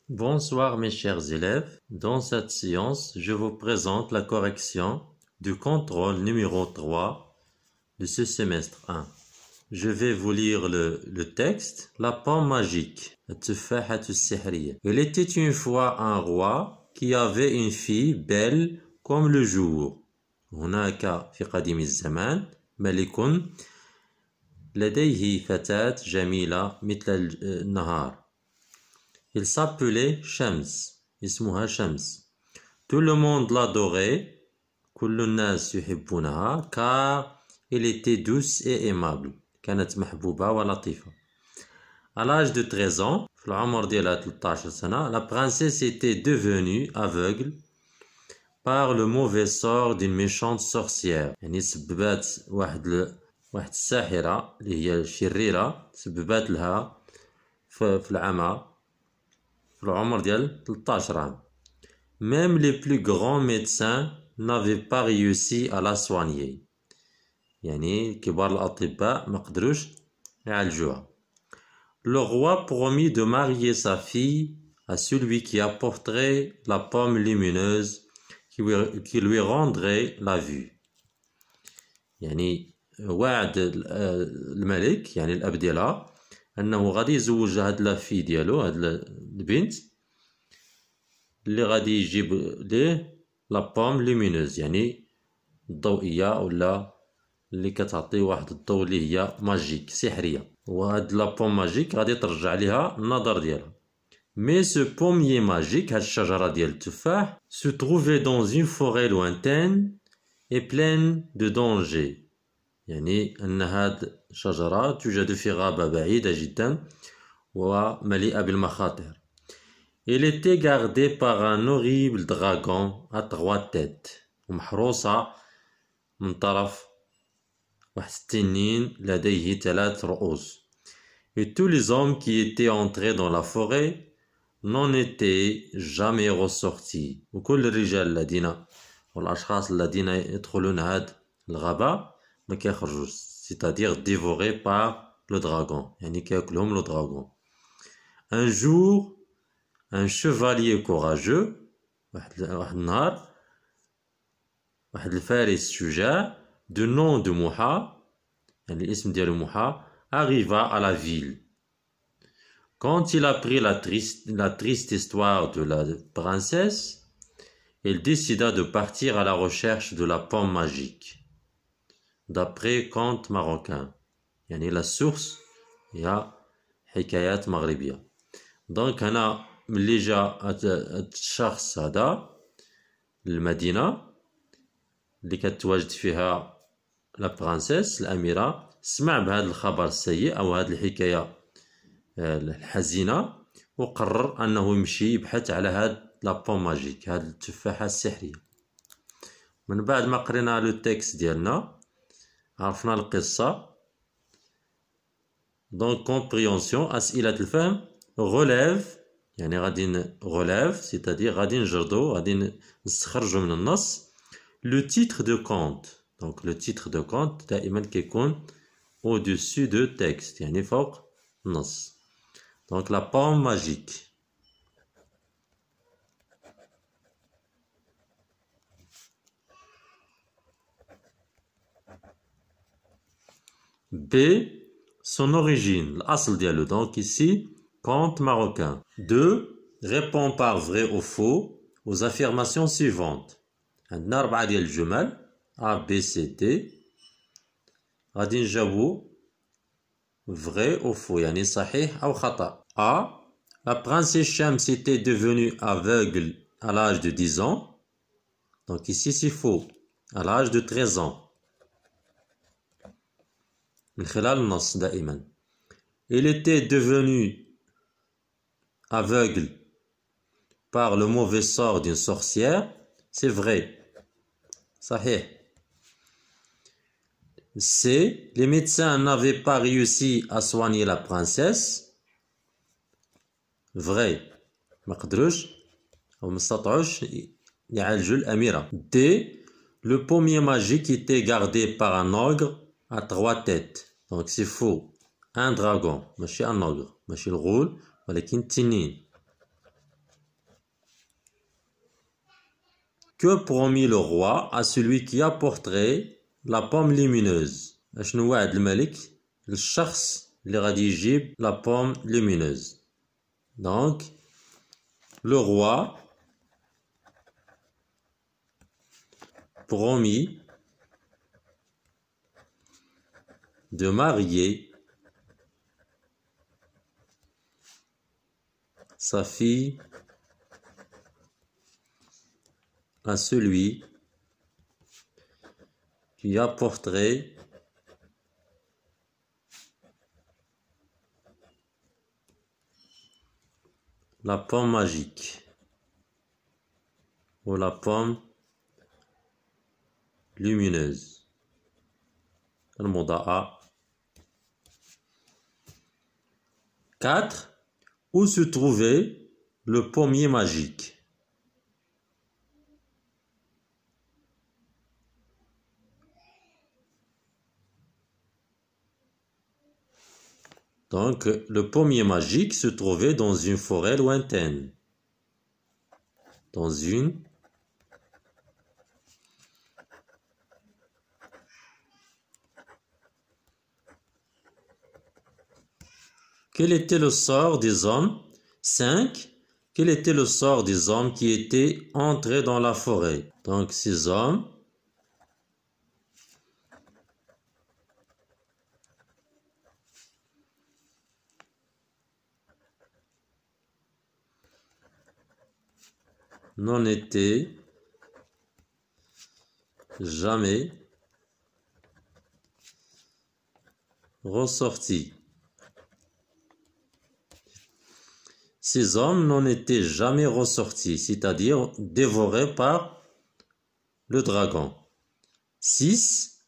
Bonsoir mes chers élèves, dans cette séance, je vous présente la correction du contrôle numéro 3 de ce semestre 1. Je vais vous lire le texte. La pomme magique. Il était une fois un roi qui avait une fille belle comme le jour. هناك في قديم الزمان ملك لديه فتاة جميلة مثل النهار. Il s'appelait Shams. اسمها شمس. Tout le monde l'adorait. كل الناس يحبونها car elle était douce et aimable. كانت محبوبة ولطيفة. À l'âge de 13 ans, في العمر ديالها 13 سنة, la princesse était devenue aveugle par le mauvais sort d'une méchante sorcière. يعني سببات واحد الساحرة اللي هي شريرة سببات لها في العمى في العمر ديال 13 عام. Même les plus grands médecins n'avaient pas réussi à la soigner. يعني كبار الأطباء ما قدروش يعالجوها. Le roi promit de marier sa fille à celui qui apporterait la pomme lumineuse qui lui rendrait la vue. يعني وعد الملك يعني الأب ديالها أنه غادي يزوج هاد لافي ديالو هاد البنت اللي غادي يجيب ليه لا بوم لومينوز يعني الضوئية ولا اللي كتعطي واحد الضوء اللي هي ماجيك سحرية. وهاد لا بوم ماجيك غادي ترجع ليها النظر ديالها. Mais ce pommier magique, هاد الشجرة ديال التفاح, se trouvait dans une forêt lointaine et pleine de dangers. يعني أن هاد الشجرة توجد في غابة بعيدة جدا ومليئة بالمخاطر. Il était gardé par un horrible dragon à 3 têtes. ومحروسة من طرف واحد التنين لديه 3 رؤوس. Et tous les hommes qui étaient entrés dans la forêt n'en étaient jamais ressortis. وكل الرجال الذين والأشخاص الذين يدخلون هاد الغابة ما كيخرجوش. C'est-à-dire dévorés par le dragon. يعني كياكلهم le dragon. Un jour, un chevalier courageux, واحد النهار واحد الفارس شجاع de nom de Mouha, يعني الاسم ديالو موحى, arriva à la ville. Quand il apprit la triste histoire de la princesse, il décida de partir à la recherche de la pomme magique. D'après contes marocains. يعني la source هي حكايات مغربية. Donc هنا ملي جا الشخص هذا للمدينة اللي كتواجد فيها لا برانسيس الأميرة, سمع بهذا الخبر السيء أو هذه الحكاية الحزينة وقرر أنه يمشي يبحث على هاد لا بوم ماجيك, هاد التفاحة السحرية. من بعد ما قرينا لو تكست ديالنا عرفنا القصة. دونك كومبريونسيون أسئلة الفهم. غوليف يعني غادي غوليف سيتادير غادي نجردو غادي نستخرجو من النص لو تيتر دو كونت. دونك لو تيتر دو كونت دائما كيكون au dessus de texte يعني فوق النص. دونك لا بوم ماجيك. B. Son origine, l'asl diallo. Donc ici, conte marocain. 2. Réponds par vrai ou faux aux affirmations suivantes. عندنا 4 ديال الجمل A, B, C, D. غادي نجاوبو vrai ou faux يعني صحيح أو خطأ. A. La princesse Shams était devenue aveugle à l'âge de 10 ans. Donc ici c'est faux. À l'âge de 13 ans. من خلال النص دائما. Il était devenu aveugle par le mauvais sort d'une sorcière. C'est vrai. صحيح. C. Les médecins n'avaient pas réussi à soigner la princesse. Vrai. ما قدروش أو ما استطاعوش يعالجوا الأميرة. D. Le pommier magique était gardé par un ogre à 3 têtes. Donc c'est faux. Un dragon ماشي un ogre ماشي الغول ولكن التنين. Que promit le roi à celui qui apporterait la pomme lumineuse? شنو وعد الملك للشخص اللي غادي يجيب la pomme lumineuse. Donc le roi promit de marier sa fille à celui qui apporterait la pomme magique ou la pomme lumineuse. المضاءة. 4. Où se trouvait le pommier magique? Donc, le pommier magique se trouvait dans une forêt lointaine. Dans une Quel était le sort des hommes? 5. Quel était le sort des hommes qui étaient entrés dans la forêt? Donc, ces hommes n'en étaient jamais ressortis. Ces hommes n'en étaient jamais ressortis, c'est-à-dire dévorés par le dragon. 6.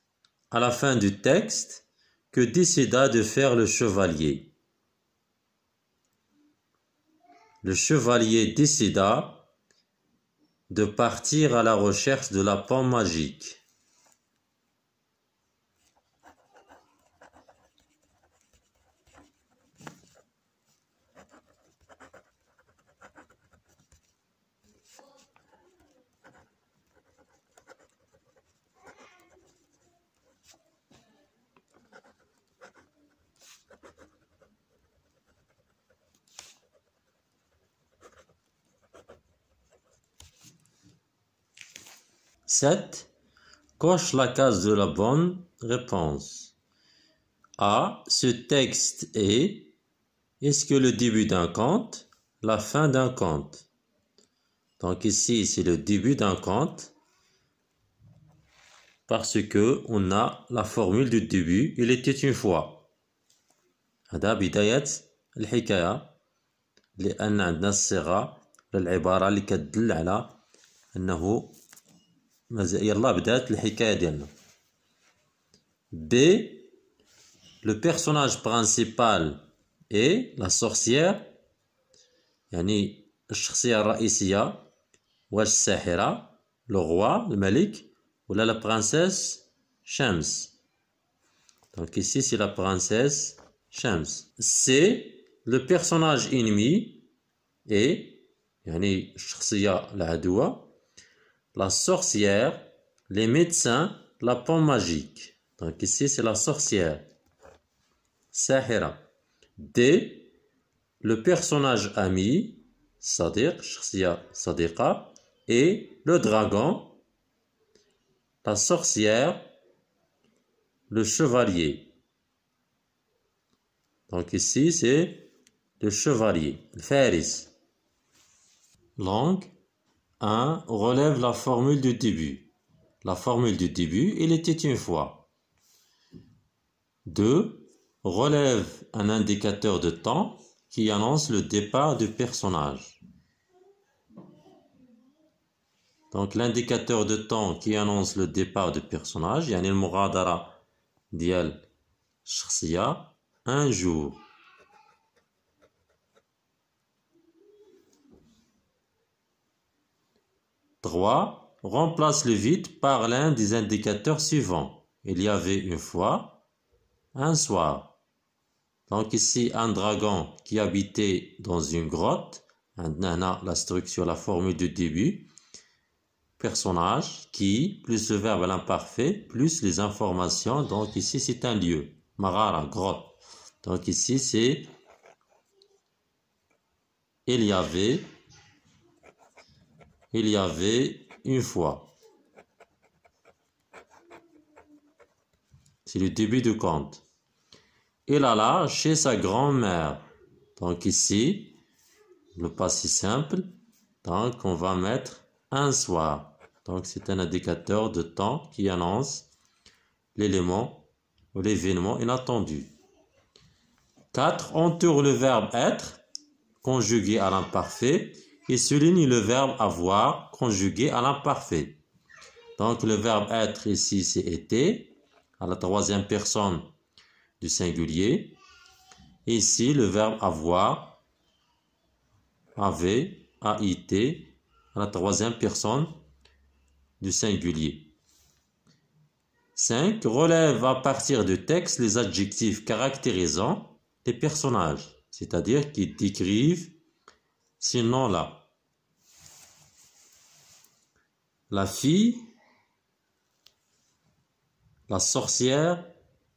À la fin du texte, que décida de faire le chevalier? Le chevalier décida de partir à la recherche de la pomme magique. Sept. Coche la case de la bonne réponse. A. Ce texte est-ce que le début d'un conte, la fin d'un conte? Donc ici, c'est le début d'un conte parce que on a la formule du début. Il était une fois. هذا بداية الحكاية لأن عندنا الصيغة للعبارة اللي كتدل على أنه يلا بدات الحكاية ديالنا. B. Le personnage principal est la sorcière يعني الشخصية الرئيسية واش الساحرة le roi الملك ولا la princesse Shams. Donc ici c'est la princesse Shams. C. Le personnage ennemi est يعني الشخصية العدوة la sorcière, les médecins, la pomme magique. Donc ici, c'est la sorcière. Sahira. D. Le personnage ami, Sadiq, Shakhsiya Sadiqa, et le dragon, la sorcière, le chevalier. Donc ici, c'est le chevalier, le faris. Langue. 1. Relève la formule du début. La formule du début, il était une fois. 2. Relève un indicateur de temps qui annonce le départ du personnage. Donc l'indicateur de temps qui annonce le départ du personnage, يعني المغادرة ديال الشخصية, un jour. 3. Remplace le vide par l'un des indicateurs suivants. Il y avait une fois, un soir. Donc ici, un dragon qui habitait dans une grotte. Maintenant, la structure, la formule du début. personnage, qui, plus le verbe à l'imparfait, plus les informations. Donc ici, c'est un lieu. Magara, grotte. Donc ici, c'est il y avait une fois. C'est le début du conte. Il alla chez sa grand-mère. Donc ici, le passé simple. Donc on va mettre un soir. Donc c'est un indicateur de temps qui annonce l'élément ou l'événement inattendu. 4. Entoure le verbe être, conjugué à l'imparfait, et souligne le verbe avoir, conjugué à l'imparfait. Donc le verbe être ici, c'est été, à la troisième personne du singulier. Ici, le verbe avoir, avait, a été, à la troisième personne du singulier. 5. Relève à partir du texte les adjectifs caractérisant les personnages, c'est-à-dire qui décrivent ces noms-là. La fille, la sorcière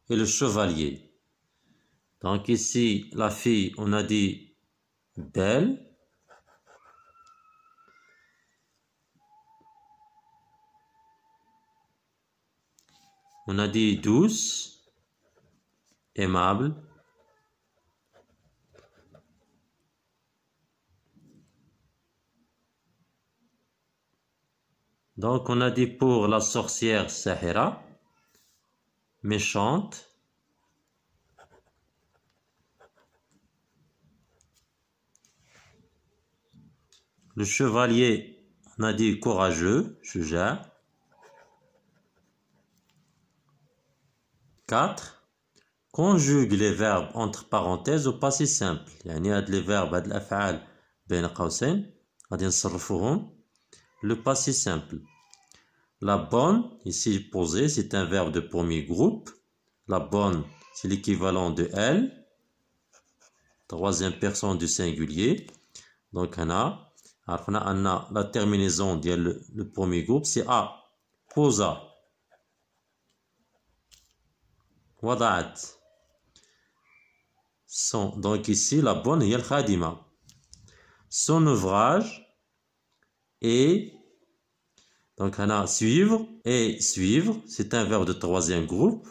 et le chevalier. Donc ici, la fille, on a dit belle. On a dit douce, aimable. Donc on a dit pour la sorcière Sahira, méchante. Le chevalier, on a dit courageux, Shuja. 4. Conjugue les verbes entre parenthèses au passé simple. يعني هاد les verbes, هاد الأفعال بين قوسين غادي نصرفوهم le passé simple. La bonne, ici posée, c'est un verbe de premier groupe. La bonne, c'est l'équivalent de elle. Troisième personne du singulier. Donc on a la terminaison de le premier groupe, c'est a. Posa. وضعت. Donc ici, la bonne est al-khadima. Son ouvrage est, donc on a suivre, et suivre, c'est un verbe de troisième groupe.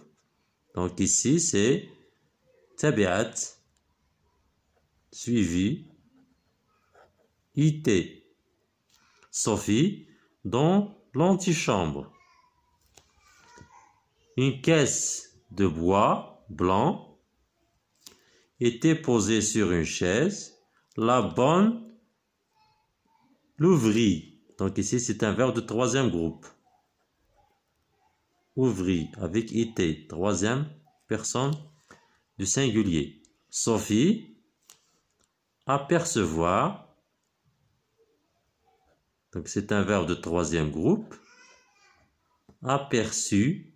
Donc ici, c'est tabi'at, suivi, IT. Sophie, dans l'antichambre. Une caisse de bois blanc était posée sur une chaise. La bonne l'ouvrit. Donc ici, c'est un verbe de troisième groupe. Ouvrit avec été, troisième personne du singulier. Sophie, apercevoir. Donc c'est un verbe de troisième groupe. Aperçu.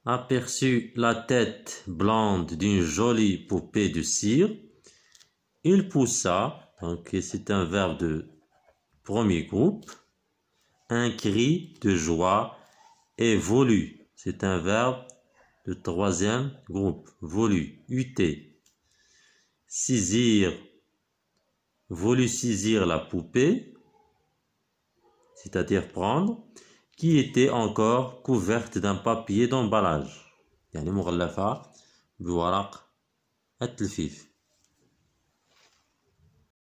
Aperçut la tête blonde d'une jolie poupée de cire. Il poussa, donc c'est un verbe de premier groupe, un cri de joie et voulut, c'est un verbe de troisième groupe, voulut, ut. Saisir, voulut saisir la poupée, c'est-à-dire prendre, qui était encore couverte d'un papier d'emballage. يعني مغلفة بورق التلفيف.